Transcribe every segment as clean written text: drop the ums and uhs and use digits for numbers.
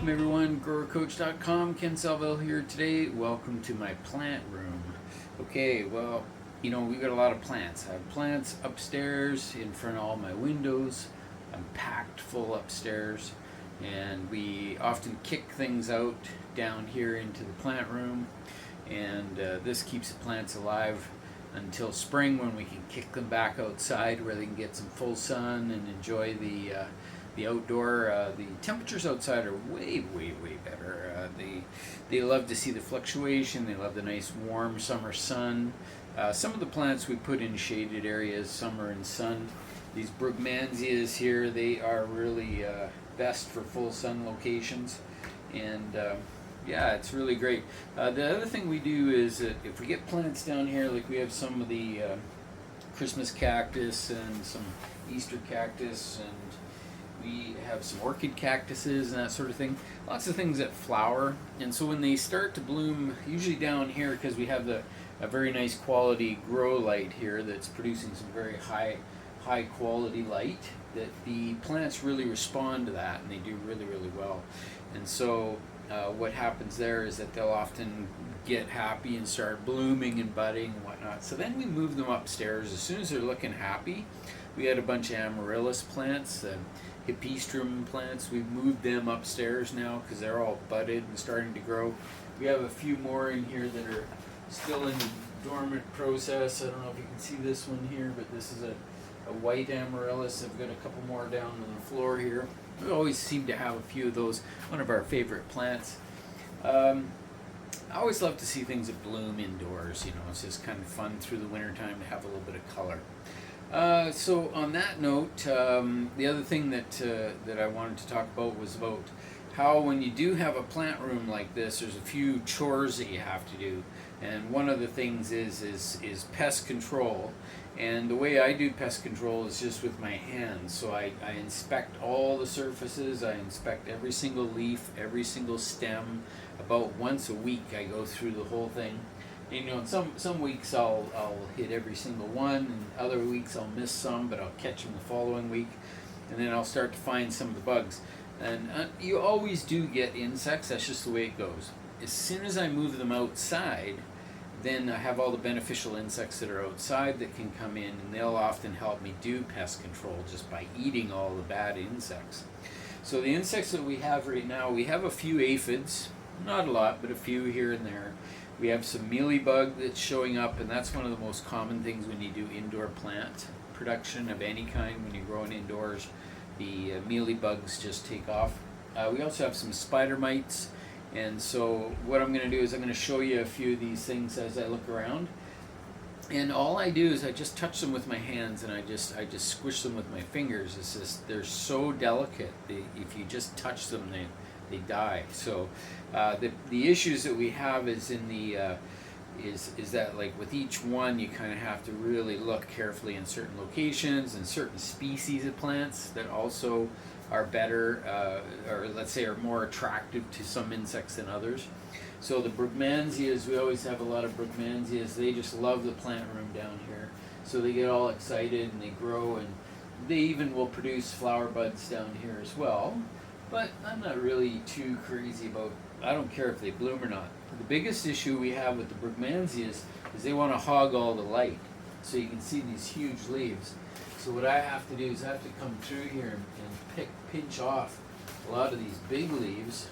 Welcome everyone, growercoach.com. Ken Salville here today. Welcome to my plant room. Okay, well, we've got a lot of plants. I have plants upstairs in front of all my windows. I'm packed full upstairs, and we often kick things out down here into the plant room, and this keeps the plants alive until spring, when we can kick them back outside where they can get some full sun and enjoy the outdoor. The temperatures outside are way better. They love to see the fluctuation. They love the nice warm summer sun. Some of the plants we put in shaded areas, some are in sun. These brugmansias here, they are really best for full sun locations, and yeah, it's really great. The other thing we do is that if we get plants down here, like we have some of the Christmas cactus and some Easter cactus, and we have some orchid cactuses and that sort of thing. Lots of things that flower, and so when they start to bloom, usually down here, because we have a very nice quality grow light here that's producing some very high quality light, that the plants really respond to that, and they do really well. And so what happens there is that they'll often get happy and start blooming and budding and whatnot. So then we move them upstairs as soon as they're looking happy. We had a bunch of amaryllis plants, hippeastrum plants. We've moved them upstairs now because they're all budded and starting to grow. We have a few more in here that are still in the dormant process. I don't know if you can see this one here, but this is a white amaryllis. I've got a couple more down on the floor here. We always seem to have a few of those. One of our favorite plants. I always love to see things that bloom indoors. It's just kind of fun through the wintertime to have a little bit of color. So on that note, the other thing that I wanted to talk about was about how, when you do have a plant room like this, there's a few chores that you have to do, and one of the things is pest control. And the way I do pest control is just with my hands. So I inspect all the surfaces. I inspect every single leaf, every single stem. About once a week I go through the whole thing. And, some weeks I'll hit every single one, and other weeks I'll miss some, but I'll catch them the following week, and then I'll start to find some of the bugs. And you always do get insects. That's just the way it goes. As soon as I move them outside, then I have all the beneficial insects that are outside that can come in, and they'll often help me do pest control just by eating all the bad insects. So the insects that we have right now, we have a few aphids, not a lot, but a few here and there. We have some mealybug that's showing up, and that's one of the most common things when you do indoor plant production of any kind. When you're growing indoors, the mealybugs just take off. We also have some spider mites, and so what I'm going to do is I'm going to show you a few of these things as I look around. And all I do is I just touch them with my hands, and I just squish them with my fingers. It's just, they're so delicate. If you just touch them, they die. So the issues that we have is in the is that, like, with each one, you kind of have to really look carefully in certain locations and certain species of plants that also are better, or let's say are more attractive to some insects than others. So the brugmansias, we always have a lot of brugmansias. They just love the plant room down here. So they get all excited and they grow, and they even will produce flower buds down here as well. But I'm not really too crazy about, I don't care if they bloom or not. The biggest issue we have with the brugmansias is they want to hog all the light. So you can see these huge leaves. So what I have to do is I have to come through here and pinch off a lot of these big leaves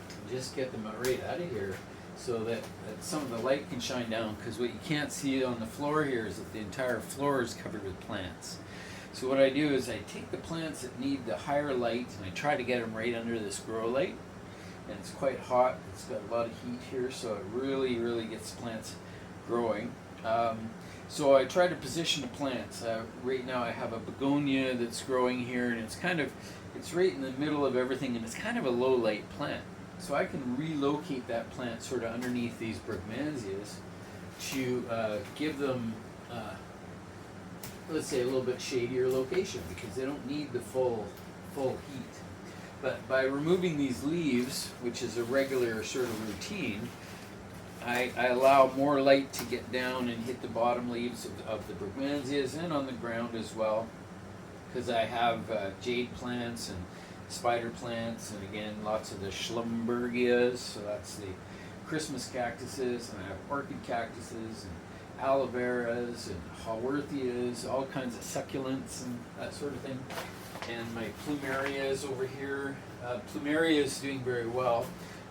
and just get them right out of here, so that some of the light can shine down, because what you can't see on the floor here is that the entire floor is covered with plants. So what I do is I take the plants that need the higher light, and I try to get them right under this grow light. And it's quite hot. It's got a lot of heat here, so it really gets plants growing. So I try to position the plants. Right now I have a begonia that's growing here, and it's right in the middle of everything, and it's kind of a low light plant. So I can relocate that plant sort of underneath these brugmansias to give them, let's say, a little bit shadier location, because they don't need the full heat. But by removing these leaves, which is a regular sort of routine, I allow more light to get down and hit the bottom leaves of the brugmansias, and on the ground as well, because I have jade plants spider plants, and again, lots of the Schlumbergias, so that's the Christmas cactuses, and I have orchid cactuses, and aloe veras, and haworthias, all kinds of succulents, and that sort of thing. And my plumerias over here. Plumeria is doing very well.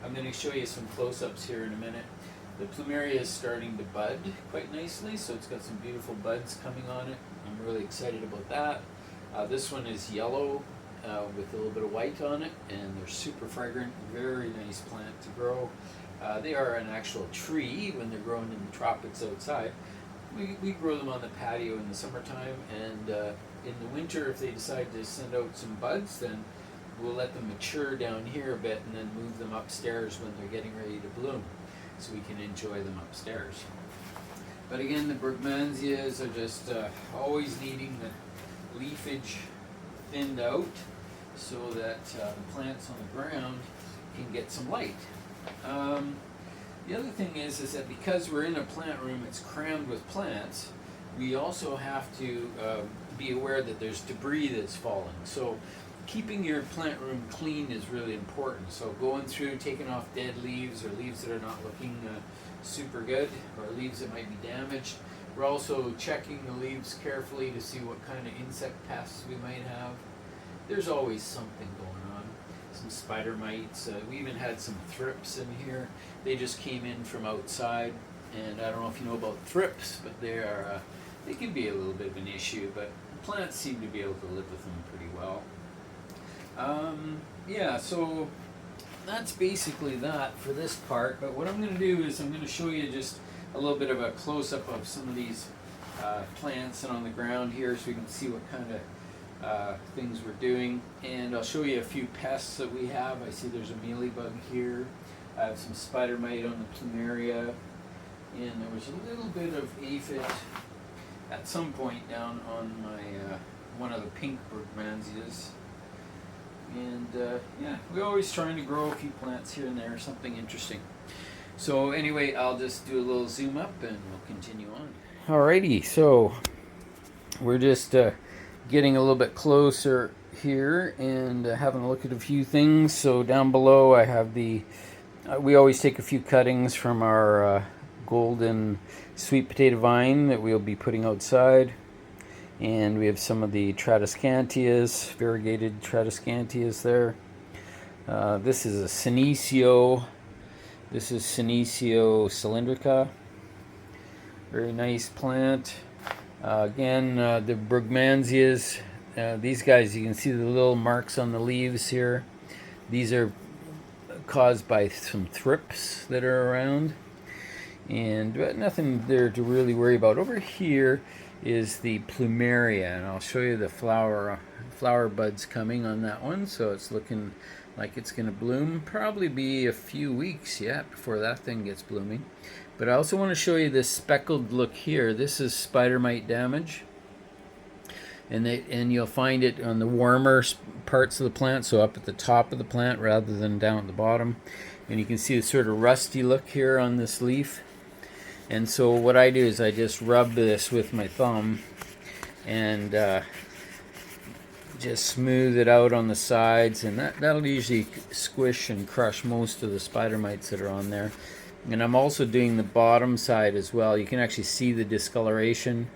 I'm going to show you some close-ups here in a minute. The plumeria is starting to bud quite nicely, so it's got some beautiful buds coming on it. I'm really excited about that. This one is yellow with a little bit of white on it, and they're super fragrant, very nice plant to grow. They are an actual tree when they're grown in the tropics outside. We grow them on the patio in the summertime, and in the winter, if they decide to send out some buds, then we'll let them mature down here a bit and then move them upstairs when they're getting ready to bloom, so we can enjoy them upstairs. But again, the Brugmansias are just always needing the leafage thinned out so that the plants on the ground can get some light. The other thing is that because we're in a plant room, it's crammed with plants, we also have to be aware that there's debris that's falling. So keeping your plant room clean is really important. So going through, taking off dead leaves or leaves that are not looking super good, or leaves that might be damaged. We're also checking the leaves carefully to see what kind of insect pests we might have. There's always something going on. Some spider mites. We even had some thrips in here. They just came in from outside, and I don't know if you know about thrips, but they can be a little bit of an issue, but plants seem to be able to live with them pretty well. Yeah, so that's basically that for this part, but what I'm going to do is I'm going to show you just a little bit of a close-up of some of these plants and on the ground here, so you can see what kind of things we're doing. And I'll show you a few pests that we have. I see there's a mealybug here. I have some spider mite on the plumeria, and there was a little bit of aphid at some point down on my one of the pink Brugmansias. And yeah, we're always trying to grow a few plants here and there, something interesting. So anyway, I'll just do a little zoom up and we'll continue on. Alrighty, so we're just getting a little bit closer here and having a look at a few things. So down below I have we always take a few cuttings from our golden sweet potato vine that we'll be putting outside. And we have some of the Tradescantias, variegated Tradescantias there. This is a Senecio. This is Senecio cylindrica. Very nice plant. Again, the Brugmansias. These guys, you can see the little marks on the leaves here. These are caused by some thrips that are around. But nothing there to really worry about. Over here is the plumeria, and I'll show you the flower buds coming on that one. So it's looking like it's going to bloom. Probably be a few weeks yet before that thing gets blooming. But I also want to show you this speckled look here. This is spider mite damage, and you'll find it on the warmer parts of the plant, so up at the top of the plant rather than down at the bottom. And you can see the sort of rusty look here on this leaf. And so what I do is I just rub this with my thumb and just smooth it out on the sides, and that'll usually squish and crush most of the spider mites that are on there. And I'm also doing the bottom side as well. You can actually see the discoloration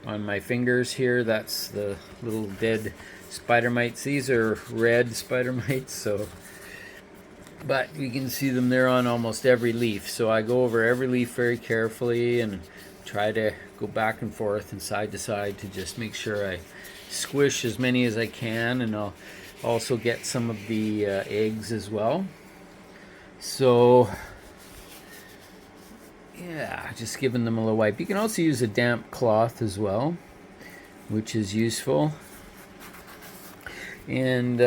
on my fingers here. That's the little dead spider mites. These are red spider mites, so but you can see them there on almost every leaf. So I go over every leaf very carefully and try to go back and forth and side to side to just make sure I squish as many as I can, and I'll also get some of the eggs as well. So yeah, just giving them a little wipe. You can also use a damp cloth as well, which is useful. And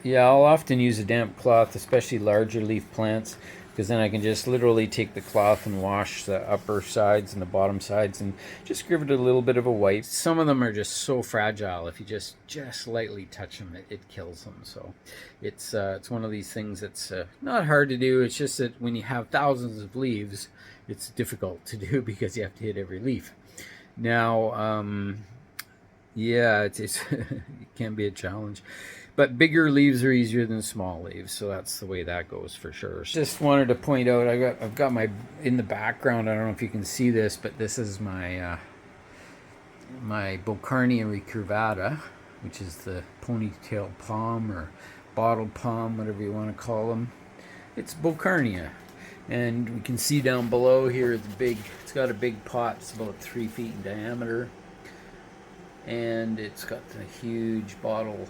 yeah, I'll often use a damp cloth, especially larger leaf plants, because then I can just literally take the cloth and wash the upper sides and the bottom sides and just give it a little bit of a wipe. Some of them are just so fragile. If you just lightly touch them, it kills them. So it's one of these things that's not hard to do. It's just that when you have thousands of leaves, it's difficult to do because you have to hit every leaf. Now, yeah, it can be a challenge. But bigger leaves are easier than small leaves, so that's the way that goes for sure. Just wanted to point out, I've got my, in the background, I don't know if you can see this, but this is my my Bocarnia recurvata, which is the ponytail palm or bottle palm, whatever you want to call them. It's Bocarnia. And we can see down below here the big, it's got a big pot, it's about 3 feet in diameter. And it's got the huge bottle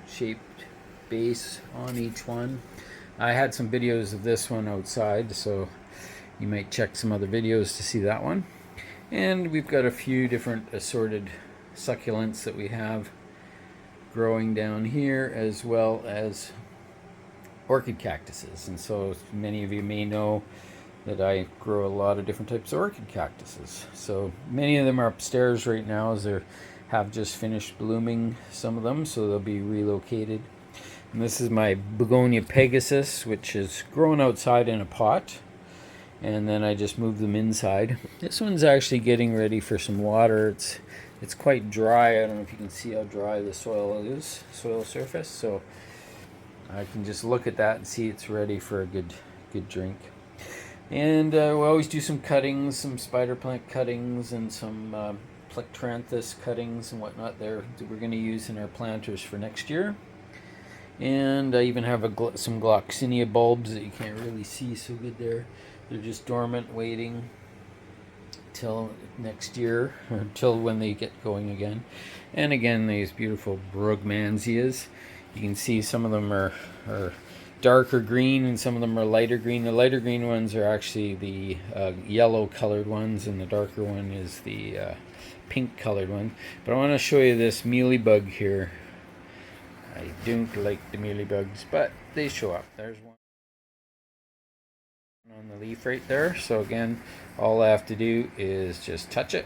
shaped base on each one. I had some videos of this one outside, so you might check some other videos to see that one. And we've got a few different assorted succulents that we have growing down here, as well as orchid cactuses. And so many of you may know that I grow a lot of different types of orchid cactuses. So many of them are upstairs right now, as they have just finished blooming, some of them, so they'll be relocated. And this is my Begonia pegasus, which is grown outside in a pot, and then I just moved them inside. This one's actually getting ready for some water. It's quite dry. I don't know if you can see how dry the soil is, soil surface. So I can just look at that and see it's ready for a good drink. And we always do some cuttings, some spider plant cuttings, and some plectranthus cuttings and whatnot there that we're going to use in our planters for next year. And I even have some Gloxinia bulbs that you can't really see so good there. They're just dormant, waiting till next year, or until when they get going again. And again, these beautiful Brugmansias. You can see some of them are darker green and some of them are lighter green. The lighter green ones are actually the yellow colored ones, and the darker one is the pink colored one. But I want to show you this mealybug here. I don't like the mealybugs, but they show up. There's one on the leaf right there. So again, all I have to do is just touch it.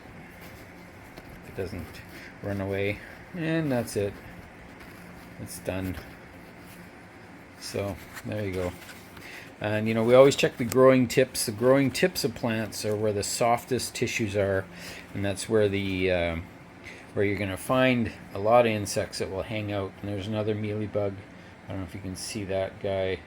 It doesn't run away, and that's it. It's done. So there you go. And you know, we always check the growing tips. The growing tips of plants are where the softest tissues are, and that's where the where you're going to find a lot of insects that will hang out. And there's another mealybug. I don't know if you can see that guy.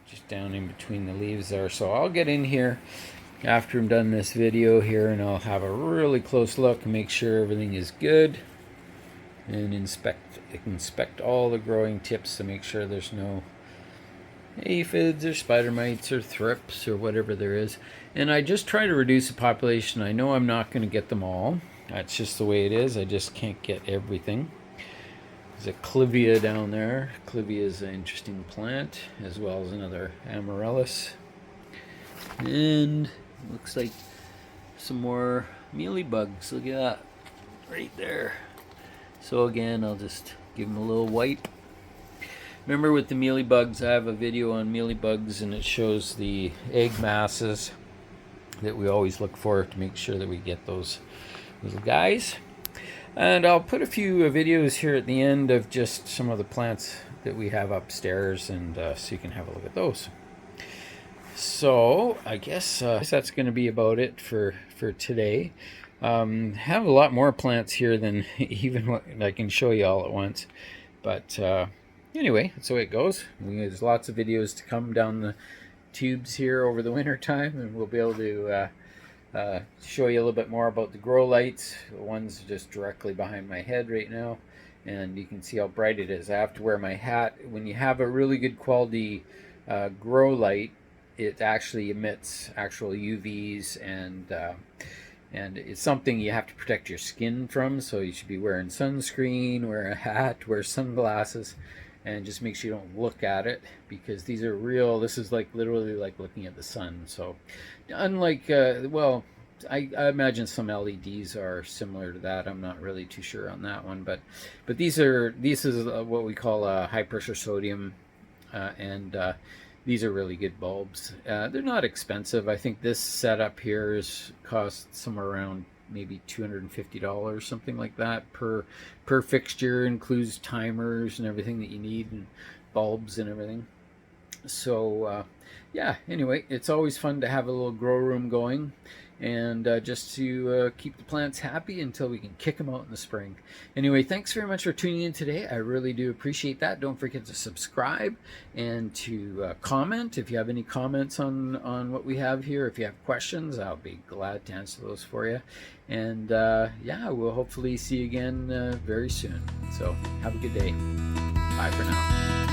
Just down in between the leaves there. So I'll get in here after I'm done this video here, and I'll have a really close look and make sure everything is good, and inspect all the growing tips to make sure there's no aphids or spider mites or thrips or whatever there is. And I just try to reduce the population. I know I'm not going to get them all. That's just the way it is. I just can't get everything. There's a clivia down there. Clivia is an interesting plant, as well as another amaryllis. And looks like some more mealybugs. Look at that right there. So again, I'll just give them a little wipe. Remember, with the mealybugs, I have a video on mealybugs, and it shows the egg masses that we always look for to make sure that we get those little guys. And I'll put a few videos here at the end of just some of the plants that we have upstairs, and so you can have a look at those. So I guess that's going to be about it for today. Have a lot more plants here than even what I can show you all at once. But anyway, that's the way it goes. There's lots of videos to come down the tubes here over the winter time, and we'll be able to show you a little bit more about the grow lights. The one's just directly behind my head right now, and you can see how bright it is. I have to wear my hat. When you have a really good quality grow light, it actually emits actual UVs, and it's something you have to protect your skin from, so you should be wearing sunscreen, wear a hat, wear sunglasses, and just make sure you don't look at it, because these are real. This is like literally like looking at the sun. So unlike well, I imagine some LEDs are similar to that. I'm not really too sure on that one, but this is what we call high pressure sodium, and these are really good bulbs. They're not expensive. I think this setup here costs somewhere around maybe $250, something like that per fixture. Includes timers and everything that you need, and bulbs and everything. So yeah, anyway, it's always fun to have a little grow room going, and just to keep the plants happy until we can kick them out in the spring. Anyway, thanks very much for tuning in today. I really do appreciate that. Don't forget to subscribe and to comment if you have any comments on what we have here. If you have questions, I'll be glad to answer those for you. And yeah, we'll hopefully see you again very soon. So have a good day. Bye for now.